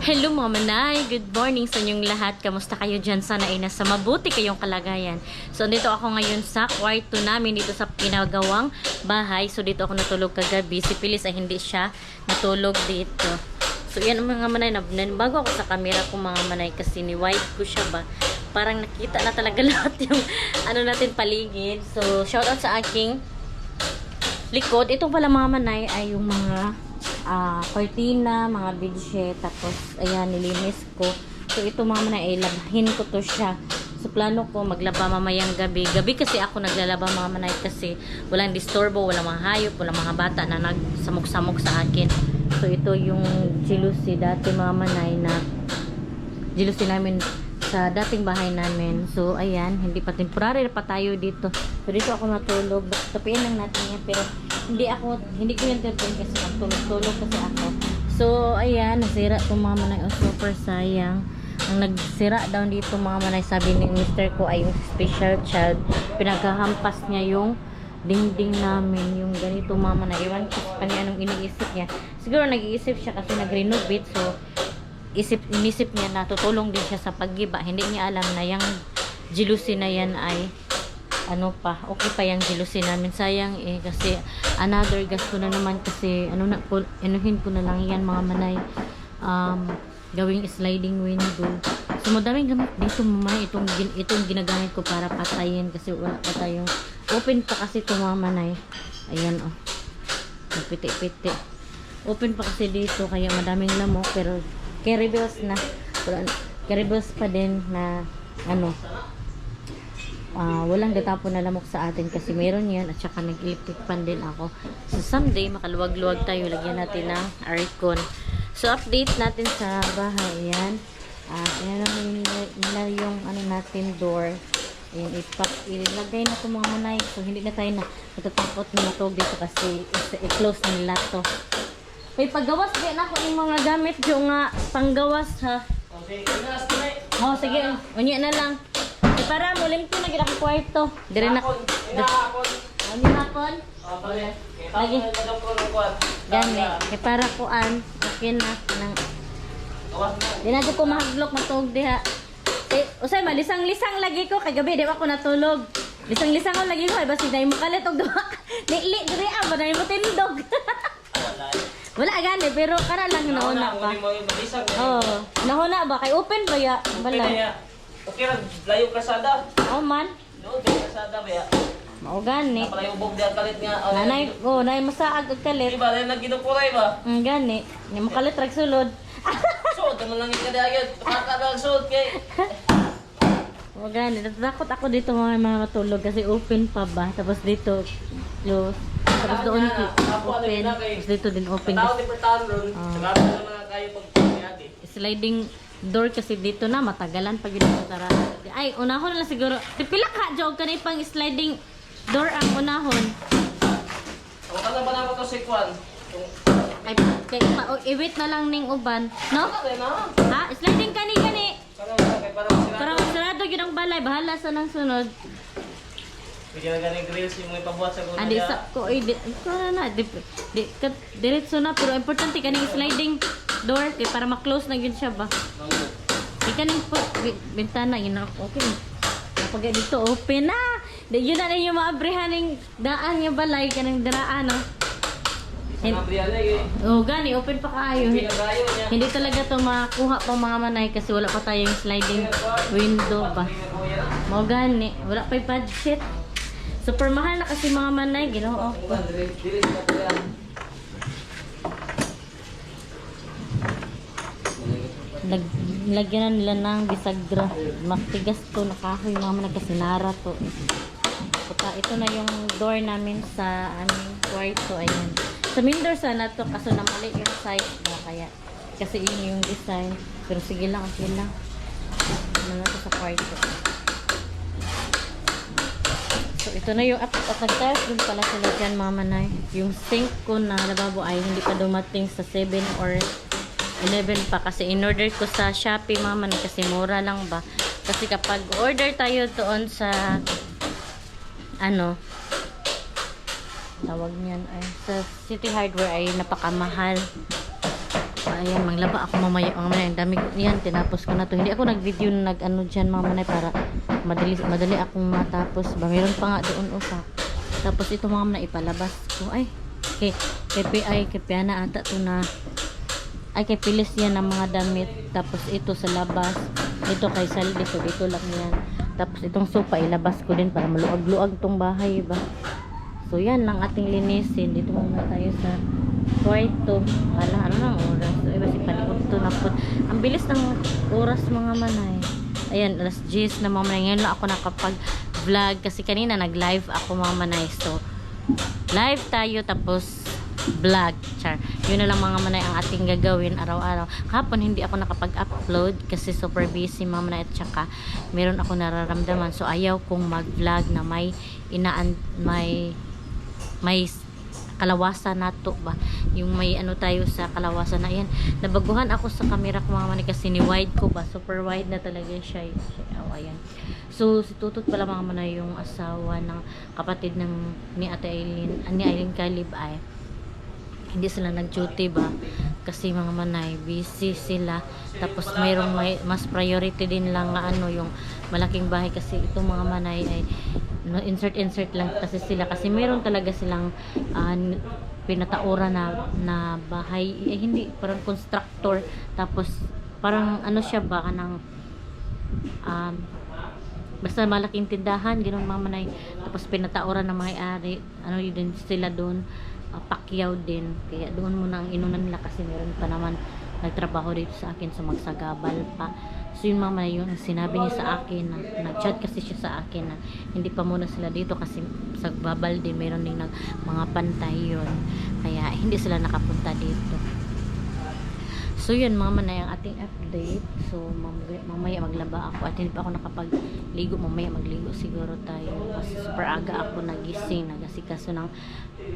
Hello mga manay, good morning sa inyong lahat. Kamusta kayo dyan? Sana ay nasa mabuti kayong kalagayan. So dito ako ngayon sa kwarto namin dito sa pinagawang bahay. So dito ako natulog kagabi. Si Pilis ay hindi siya natulog dito. So yan mga manay, bago ako sa camera ko mga manay kasi ni-wipe ko siya ba. Parang nakita na talaga lahat yung ano natin paligid. So shoutout sa aking likod. Itong pala mga manay ay yung mga cortina, mga bedsheet, tapos ayan, nilinis ko. So ito mga manay, ay labahin ko to siya. So plano ko maglaba mamayang gabi. Gabi kasi ako naglalaba mga manay kasi walang disturbo, walang mga hayop, walang mga bata na nagsamok-samok sa akin. So ito yung jealousy dati mga manay na jealousy namin sa dating bahay namin. So ayan, hindi pa temporary pa tayo dito. So dito ako natulog. Tapiin lang natin yan, pero hindi ko yung tutuloy kasi magtulog-tulog kasi ako. So ayan, nasira itong mga manay. Oh, super sayang. Ang nagsira daw dito mga manay, sabi ni Mr. ko ay yung special child. Pinaghahampas niya yung dingding namin, yung ganito mga manay. Iwan ko pa niya anong iniisip niya. Siguro nag-iisip siya kasi nag-renovate. So inisip niya na tutulong din siya sa paggiba. Hindi niya alam na yung jealousy na yan ay ano pa, okay pa yung jealousy namin. Sayang eh, kasi another gasto na naman kasi inuhin ko na lang yan mga manay, gawing sliding window. So madaming gamit dito mamay, itong ginagamit ko para patayin kasi wala pa tayong open pa kasi ito mga manay. Ayan oh, piti-piti open pa kasi dito kaya madaming lamok, pero carrybills na, carrybills pa din na ano, walang datapon na lamok sa atin kasi meron yan, at saka nag-electric fan din ako. So someday makaluwag-luwag tayo, lagyan natin ng aircon. So update natin sa bahay. Ayan, ayan na yung ano natin door. Ayan, ilagay na ito mga manay. So hindi na tayo natatakot na matog dito kasi i-close na nila to. May paggawas din ako yung mga gamit yung nga panggawas ha. Oh sige, unya na lang. Para mo limpyo na gid ang kwarto. Dire na. Ano hapon? Lagi. Gani, kay para kuan, okay na nang. Di na ko mahaglok matug diha. Usay malisang-lisang lagi ko kay gabi di ba ako natulog. Lisang-lisang ko lagi ko ay basi dai mo kalit og duha. Li dire ba dai mo tindog. Wala gani, pero kana lang nauna pa. Oh, nauna ba kay open ba ya? Bala. Okay ra, layo kasada. Oh man. No, kasada ba ya? Mao gani. Napalayo ubog diha kalit nga. Nanay, nay masaag og kalit. Di ba na ginukuray ba? Gani, ni mo kalit rag sulod. So, man lang ikada agad. Pakada sud kay. Oh gani, natakot ako dito mga matulog kasi open pa ba. Tapos dito close. Tapos doon open. Tapos dito din open. Tao di pertahan ron. Sagado na mga kayo pag Sliding door kasi dito na matagalan pag dito tara. Ay, unahon na lang siguro. Pila ka jog kanay pang sliding door ang unahon. O kala ba na ko to si Kwan? Ay, kay i-wait na lang ning uban, no? Ha? Sliding kani. Para masarado gyud ang balay, bahala sa nang sunod. Bigyan na ganing grills yung mga pabuhat sa gulay. Adi sa ko diretso na, pero importante kaning sliding door kay para ma-close na gyud siya ba. Di kaning bintana yun okay. Kapag dito open na. Di yun na yung maabrehan ning daan nga balay kanang daraan no. Oh, gani open pa kaayo. Hindi talaga to makuha pa mga manay kasi wala pa tayong sliding window ba. Mo gani, wala pa budget. Super mahal na kasi mga manay, Ginoo. Lagyan na nila ng bisagra. Matigas to, nakahoy mga manay kasi nara to. Ito na yung door namin sa aming kwarto. Ayan. Sa main door sana to, kaso na mali yung size na kaya. Kasi yun yung design. Pero sige lang, okay lang. Ano na to sa kwarto. So, ito na yung at nag-test dun pala sila dyan mga manay. Yung sink ko na lababo ay hindi pa dumating sa 7 or 11 pa. Kasi in-order ko sa Shopee mga manay kasi mura lang ba. Kasi kapag order tayo doon sa ano, tawag niyan ay sa City Hardware ay napakamahal. Ayan, maglaba ako mamaya. Mga manay, ang dami yan. Tinapos ko na to. Hindi ako nag-video na nag-ano dyan mga manay para madali akong matapos ba. Meron pa nga doon usa. Tapos ito mga manay ipalabas ko. Ay, kay Piana ata to na. Ay, kay Pilis yan ng mga damit. Tapos ito sa labas. Ito kay Saldi. So dito lang yan. Tapos itong sopa ilabas ko din para maluag-luag tong bahay ba. So yan lang ating linisin. Dito muna tayo sa kwarto. Ano nang oras? So iba si palikot to na po. Ang bilis ng oras mga manay. Ayan, alas 10 na mga manay. Ngayon lang ako nakapag-vlog kasi kanina nag-live ako mga manay. So live tayo tapos vlog. Char. Yun na lang mga manay ang ating gagawin araw-araw. Kahapon hindi ako nakapag-upload kasi super busy mga manay at saka meron ako nararamdaman. So ayaw kong mag-vlog na may kalawasan nato ba. Yung may ano tayo sa kalawasan na yan. Nabaguhan ako sa camera ko mga manay kasi ni wide ko ba. Super wide na talaga siya. Oh, ayan. So si Tutut pala mga manay yung asawa ng kapatid ni Ate Aileen, ni Aileen Calib ay hindi sila nag-duty ba kasi mga manay busy sila. Tapos mayroong mas priority din lang nga ano yung malaking bahay kasi itong mga manay ay no, insert lang kasi sila kasi mayroon talaga silang pinataura na bahay hindi parang constructor tapos parang ano siya ba kanang basta malaking tindahan ganoon mga manay tapos pinataura ng may-ari ano yun sila doon Pacquiao din kaya doon muna ang inunan nila kasi meron pa naman nagtrabaho dito sa akin so magsagabal pa so yun mama yun sinabi niya sa akin na nag-chat kasi siya sa akin na hindi pa muna sila dito kasi sa babal din meron din mga pantay yun kaya hindi sila nakapunta dito. So yun mga manay ang ating update. So mamaya maglaba ako at hindi pa ako nakapagligo. Mamaya magligo siguro tayo kasi super aga ako nagising nagasikaso ng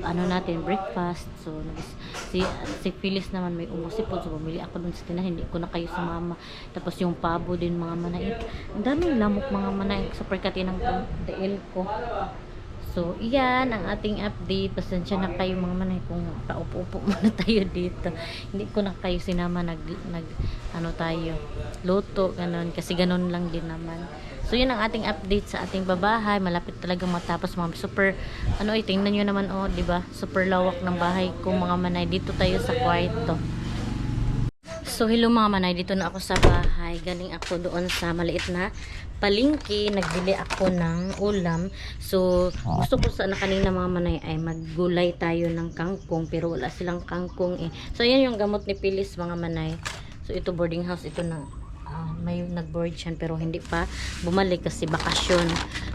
ano natin breakfast. So si Phyllis naman may umusipod so bumili ako dun sa tindahan hindi ko na kayo sumama. Tapos yung pabo din mga manay ang daming lamok mga manay super katinang dail ko. So, iyan ang ating update. Pasensya na kayo mga manay kung paupo-upo muna tayo dito. Hindi ko na kayo sinama ano tayo, luto, ganun. Kasi ganun lang din naman. So, yan ang ating update sa ating babahay. Malapit talaga matapos mga super, tingnan nyo naman, diba? Super lawak ng bahay ko mga manay. Dito tayo sa kwarto. So, hello mga manay. Dito na ako sa bahay. Galing ako doon sa maliit na palengke, nagbili ako ng ulam. So, gusto ko sana kanina mga manay ay maggulay tayo ng kangkong pero wala silang kangkong eh. So, ayan yung gamot ni Pilis mga manay. So, ito boarding house. Ito na may nag-board siya pero hindi pa bumalik kasi bakasyon.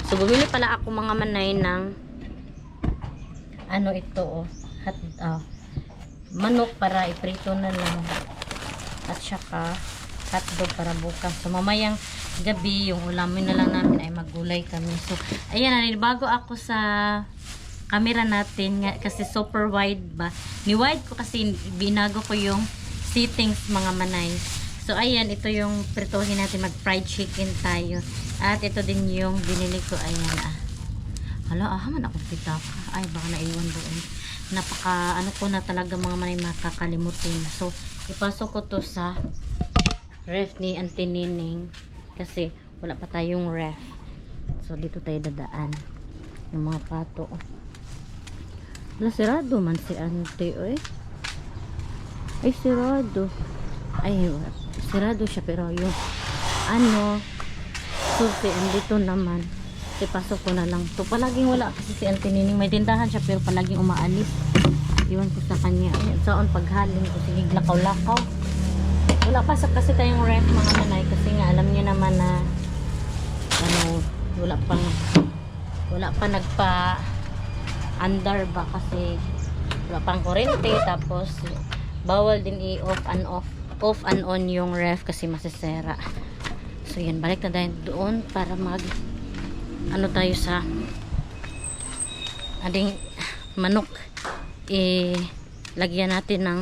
So, bumili pala ako mga manay ng manok para iprito na lang. At saka hotdog para bukas. So, mamayang gabi, yung ulamin na lang namin ay maggulay kami. So, ayan, bago ako sa camera natin nga, kasi super wide ba. Ni-wide ko kasi binago ko yung settings mga manay. So, ayan, ito yung pritohin natin. Mag-fried chicken tayo. At ito din yung binili ko. Ayan, hala, man ako pitaka. Ay, baka naiwan doon. Napaka, ko na talaga mga manay makakalimutin. So, ipasok ko to sa ref ni Auntie Nining. Kasi wala pa tayong ref. So dito tayo dadaan. Yung mga pato. Wala, sirado man si Auntie. Ay, sirado. Ay, sirado siya. Pero yung susi, andito naman. Kasi pasok ko na lang. So palaging wala kasi si Auntie Nining. May tindahan siya pero palaging umaalis. Iwan ko sa kanya. Ayan, saan paghalin ko. Sige, lakaw-lakaw. Wala pa kasi tayong ref mga manay kasi nga alam niyo naman na wala pa nagpa andar ba kasi wala pang kuryente tapos bawal din i-off and on yung ref kasi masisera. So yan, balik na tayo doon para tayo sa ading manok lagyan natin ng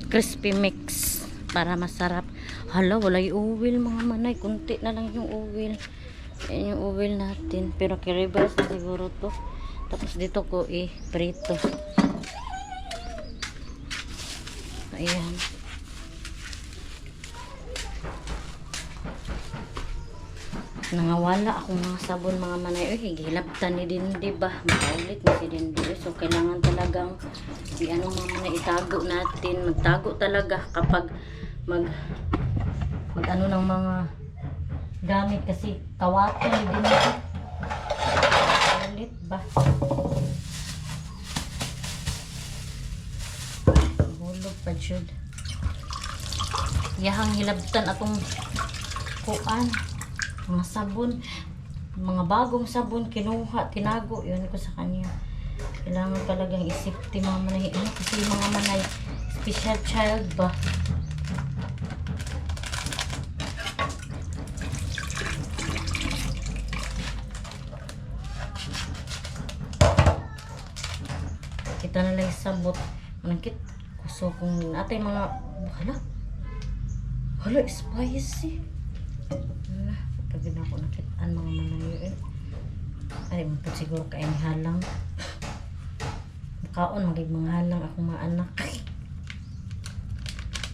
crispy mix para masarap. Hala, wala yung oil mga manay. Kunti na lang yung oil. Ayan yung oil natin. Pero kiribas na siguro to. Tapos dito ko prito. Ayan. nangawala akong mga sabon mga manay. Uy, higilabtan ni din, diba? Makaulit na si din, diba? So, kailangan talagang ano mga manay, itago natin. Magtago talaga kapag mag ano ng mga gamit kasi kawato ni din. Ulit ba? Hulog pa jud. Yahang hilabtan atong kuan. Mga sabon, mga bagong sabon kinuha, tinago, yun ko sa kanya. Kailangan talagang isipti mga manay. Ano kasi yung mga manay, special child ba? Kita na lang sabot. Manangkit, kuso kung atay mga, hala, spicy. Pag na ako nakitaan mga manayo ay mo siguro kain halang kaon magig mga halang ako mga anak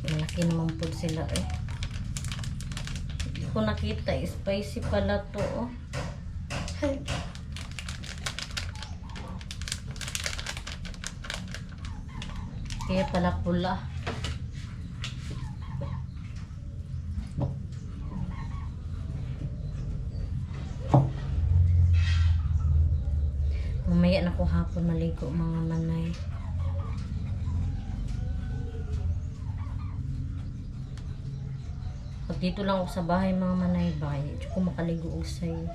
malaki naman po sila hindi ko nakita spicy pala to kaya pala pula. Mamaya na ko hapon maligo mga manay. Pag dito lang ako sa bahay mga manay, bahay. Di ko makaligo og sa'yo.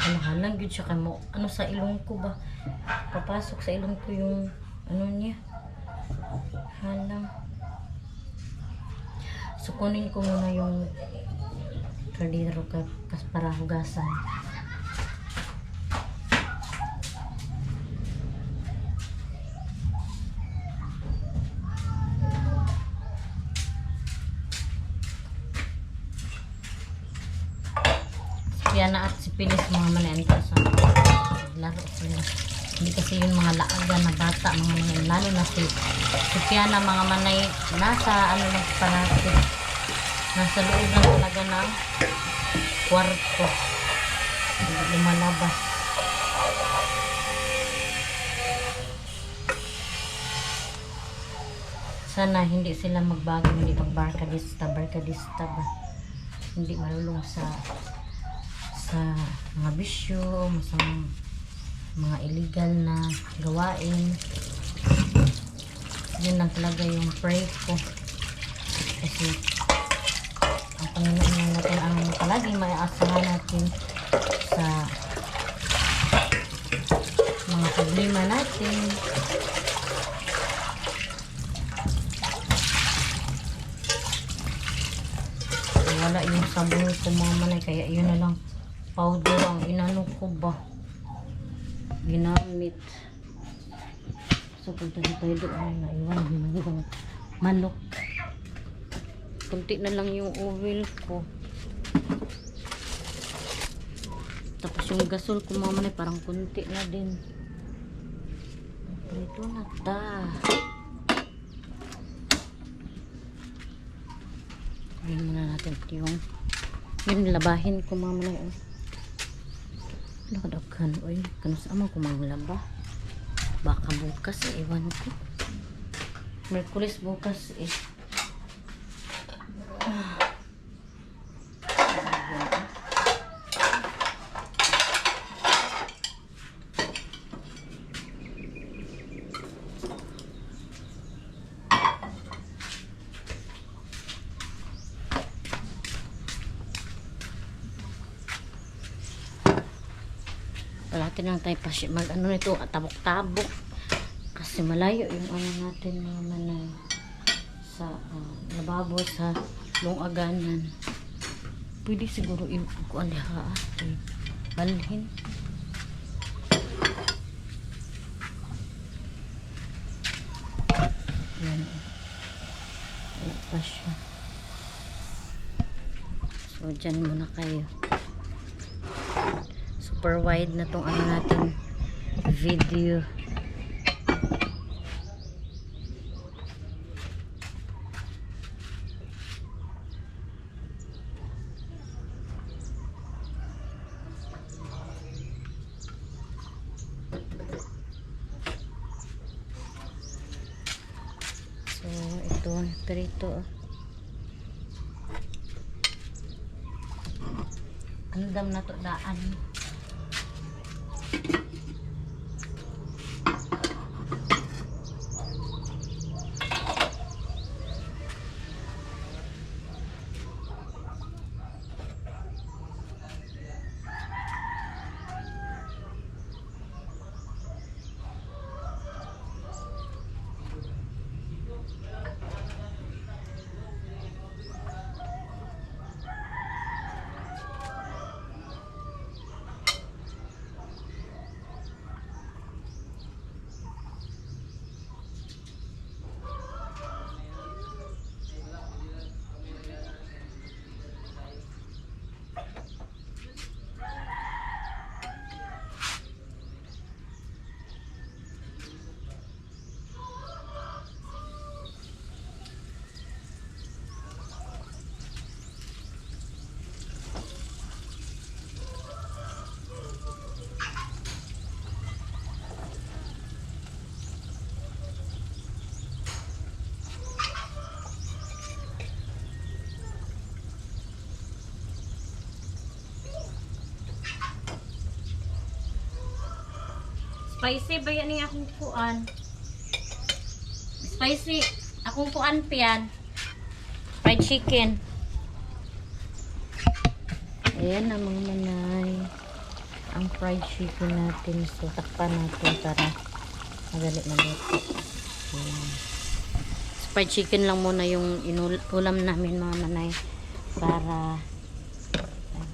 Ano halang yun siya kamo. Ano sa ilong ko ba? Papasok sa ilong ko yung ano niya. Halang. So kunin ko muna yung kaldero kas para hugasan. Si Piana at si Pilis mga manenta sa laro sila. Hindi kasi yung mga laaga na bata mga manay, lalo na si Piana mga manay nasa ano ng parati. Nasa loob na talaga ng kwarto. Hindi lumalabas. Sana hindi sila magbago, hindi magbarkadista, barkadista ba. Hindi malulong sa mga bisyo, sa mga illegal na gawain. Yun lang talaga yung pray ko. Kasi ang Panginoon lang natin ang palaging maiasahan natin sa mga problema natin. Wala yung sabon ko mga manay, kaya yun na lang powder ang inano ko ba ginamit. So punta tayo doon na iwan yung manok. Kunti na lang yung oil ko. Tapos yung gasol ko mga manay parang kunti na din. Ito na ta. Hindi muna natin yung labahin ko mga manay. Nakadaghan. Uy, kanus amang ko mga laba. Baka bukas iwan ko. Merkulis bukas Palati lang tayo mag ano nito, tabok-tabok kasi malayo yung ano natin naman sa lababo sa Lungaganan. Pwede siguro ikuan diha balhin. Yan. Wala pa siya. So dyan muna kayo. Super wide na tong ano natin video. Ito, perito. Andam na to daan. Spicy ba yan yung akong kuan? Spicy. Akong kuan piyan. Fried chicken. Ayan na mga manay. Ang fried chicken natin. So, takpan natin para madali maluto. Ayan. So, fried chicken lang muna yung ulam namin mga manay. Para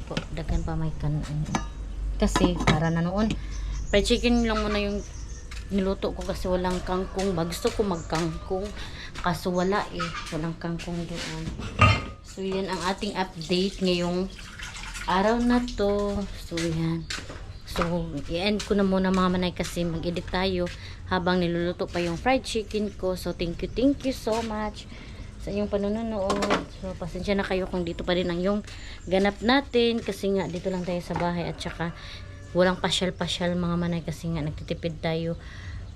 po, dagan pa may kanon. Kasi, para na noon, fried chicken lang muna yung niluto ko kasi walang kangkong ba. Gusto ko magkangkong kaso wala eh. Walang kangkong doon. So yan ang ating update ngayong araw na to. So yan. So i-end ko na muna mga manay kasi mag-edit tayo habang niluluto pa yung fried chicken ko. So thank you so much sa inyong panonood. So pasensya na kayo kung dito pa rin ang yung ganap natin kasi nga dito lang tayo sa bahay at saka walang pasyal-pasyal mga manay kasi nga nagtitipid tayo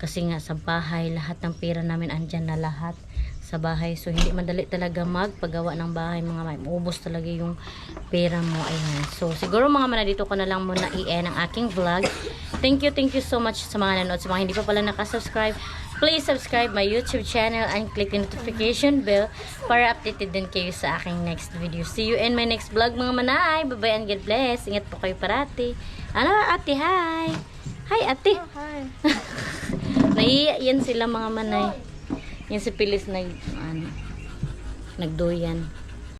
kasi nga sa bahay lahat ng pera namin andyan na lahat sa bahay. So hindi madali talaga magpagawa ng bahay mga manay. Maubos talaga yung pera mo. Ayan. So siguro mga manay dito ko na lang muna i-end ang aking vlog. Thank you so much sa mga nanood. Sa mga hindi pa pala nakasubscribe, please subscribe my YouTube channel and click the notification bell para updated din kayo sa aking next video. See you in my next vlog mga manay. Bye-bye and God bless. Ingat po kayo parati. Ano, ate, hi. Hi, ate. Oh, hi. Naiiyak yan sila mga manay. Yan si Pilis nagdoyan.